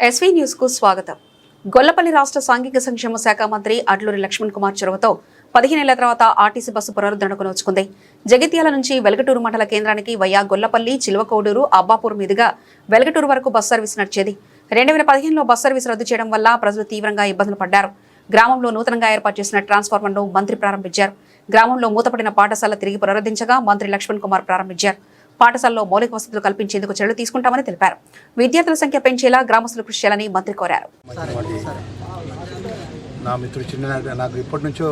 SV news కు స్వాగతం. గొల్లపల్లి రాష్ట్ర సాంఘిక సంక్షేమ శాఖ మంత్రి అడ్లూరి లక్ష్మణ్ కుమార్ చొరవతో 15 ఏళ్ల తర్వాత ఆర్టీసీ బస్సు పునరుద్ధరణకు నోచుకుంది. జగిత్యాల నుంచి వెలగటూరు మండల కేంద్రానికి వయ్యా గొల్లపల్లి, చిలువకోడూరు, అబ్బాపూర్ మీదుగా వెలగటూరు వరకు బస్ సర్వీస్ నడిచేది. 2015లో బస్ సర్వీస్ రద్దు చేయడం వల్ల ప్రజలు తీవ్రంగా ఇబ్బందులు పడ్డారు. గ్రామంలో నూతనంగా ఏర్పాటు చేసిన ట్రాన్స్ఫార్మర్ను మంత్రి ప్రారంభించారు. గ్రామంలో మూతపడిన పాఠశాల తిరిగి పునరుద్ధరించగా మంత్రి లక్ష్మణ్ కుమార్ ప్రారంభించారు. పాఠశాలలో మౌలిక వసతులు కల్పించేందుకు చర్యలు తీసుకుంటామని తెలిపారు. విద్యార్థుల సంఖ్య పెంచేలా గ్రామస్తులు కృషి చేయాలని మంత్రి కోరారు. నా మిత్రుడు చిన్న నాకు ఇప్పటి నుంచో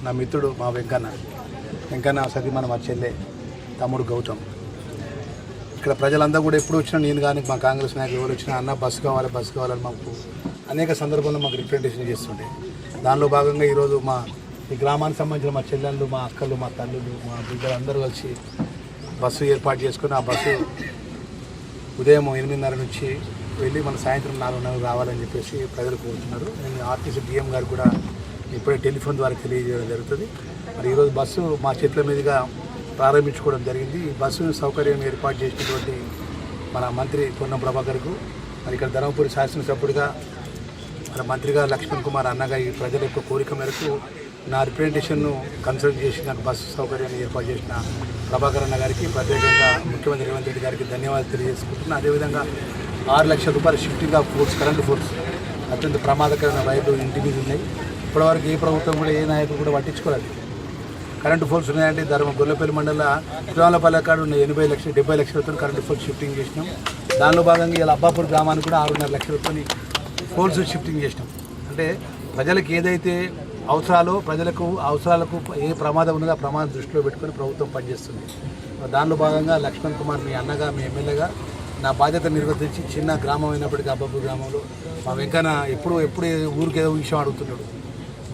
నా మిత్రుడు మా వెంకన్న సతీమణ మా చెల్లె తమ్ముడు గౌతమ్. ఇక్కడ ప్రజలందరూ కూడా ఎప్పుడు వచ్చినా నేను కానీ మా కాంగ్రెస్ నాయకులు ఎవరు వచ్చినా అన్న బస్సు కావాలని మాకు అనేక సందర్భాల్లో మాకు రిప్రజెంటేషన్ చేస్తుండే. దానిలో భాగంగా ఈరోజు ఈ గ్రామానికి సంబంధించిన మా చెల్లెళ్ళు, మా అక్కలు, మా తల్లులు, మా బిడ్డలు అందరూ కలిసి బస్సు ఏర్పాటు చేసుకుని ఆ బస్సు ఉదయం 8:30 నుంచి వెళ్ళి మన సాయంత్రం 4:30 రావాలని చెప్పేసి ప్రజలు కోరుతున్నారు. నేను ఆర్టీసీ డిఎం గారు కూడా ఇప్పుడే టెలిఫోన్ ద్వారా తెలియజేయడం జరుగుతుంది. మరి ఈరోజు బస్సు మా చేతుల మీదుగా ప్రారంభించుకోవడం జరిగింది. ఈ బస్సు సౌకర్యం ఏర్పాటు చేసినటువంటి మన మంత్రి పొన్నం ప్రభాకర్కు, మరి ఇక్కడ ధర్మపురి శాసనసభ్యుడిగా మన మంత్రిగా లక్ష్మణ్ కుమార్ అన్నగా ఈ ప్రజల యొక్క కోరిక మేరకు నా రిప్రజెంటేషన్ను కన్సల్ట్ చేసి నాకు బస్సు సౌకర్యాన్ని ఏర్పాటు చేసిన ప్రభాకర్ అన్న గారికి ప్రత్యేకంగా ముఖ్యమంత్రి రేవంత్ రెడ్డి గారికి ధన్యవాదాలు తెలియజేసుకుంటున్నాను. అదేవిధంగా 6 లక్షల రూపాయల shifting of force, current force అత్యంత ప్రమాదకరమైన రైళ్లు ఇంటి మీద ఉన్నాయి. ఇప్పటివరకు ఏ ప్రభుత్వం కూడా ఏ నాయకులు కూడా పట్టించుకోలేదు. కరెంటు ఫోర్స్ ఉన్నాయంటే గొల్లపల్లి మండల తిరుమలపల్లి కాడ ఉన్న 70 లక్షలతో కరెంటు ఫోర్స్ షిఫ్టింగ్ చేసినాం. దానిలో భాగంగా ఇలా అబ్బాపూర్ గ్రామానికి కూడా 6.5 లక్షలతో ఫోర్స్ షిఫ్టింగ్ చేసినాం. అంటే ప్రజలకు ఏదైతే అవసరాలకు ఏ ప్రమాదం ఉన్నదో ఆ ప్రమాదం దృష్టిలో పెట్టుకొని ప్రభుత్వం పనిచేస్తుంది. దానిలో భాగంగా లక్ష్మణ్ కుమార్ మీ అన్నగా, మీ ఎమ్మెల్యేగా నా బాధ్యత నిర్వర్తించి చిన్న గ్రామం అయినప్పటికీ అబ్బాపూర్ గ్రామంలో మా వెంకన్న ఎప్పుడు ఊరికి ఏదో విషయం అడుగుతున్నాడు.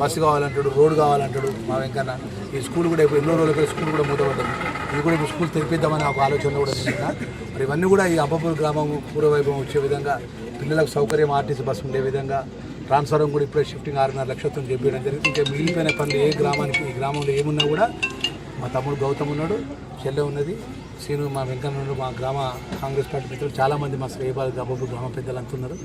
బస్సు కావాలంటాడు, రోడ్డు కావాలంటాడు. మా వెంకన్న ఈ స్కూల్ కూడా ఇప్పుడు ఎన్నో రోజుల స్కూల్ కూడా మూతపడ్డది. ఇది కూడా ఇప్పుడు స్కూల్ తెరిపిద్దామని ఒక ఆలోచన కూడా నిన్న. మరి ఇవన్నీ కూడా ఈ అబ్బాపూర్ గ్రామం పూర్వవైభవం వచ్చే విధంగా, పిల్లలకు సౌకర్యం ఆర్టీసీ బస్సు ఉండే విధంగా, ట్రాన్స్ఫారం కూడా ఇప్పుడే షిఫ్టింగ్ 6.5 లక్షలతో చెప్పడం జరిగింది. ఇంకా మిగిలిపోయిన పనులు ఈ గ్రామంలో ఏమున్నా కూడా మా తమ్ముడు గౌతమ్ ఉన్నాడు, చెల్లె ఉన్నది, సీను, మా వెంకన్న ఉన్నాడు, మా గ్రామ కాంగ్రెస్ పార్టీ మిత్రులు చాలామంది మా శ్రేయబాలు అబ్బాపూర్ గ్రామ పెద్దలు అంటున్నారు.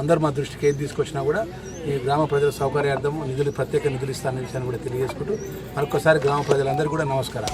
అందరూ మా దృష్టికి ఏది తీసుకొచ్చినా కూడా ఈ గ్రామ ప్రజల సౌకర్యార్థం ప్రత్యేక నిధులు ఇస్తాననే విషయాన్ని కూడా తెలియజేసుకుంటూ మరొకసారి గ్రామ ప్రజలందరూ కూడా నమస్కారం.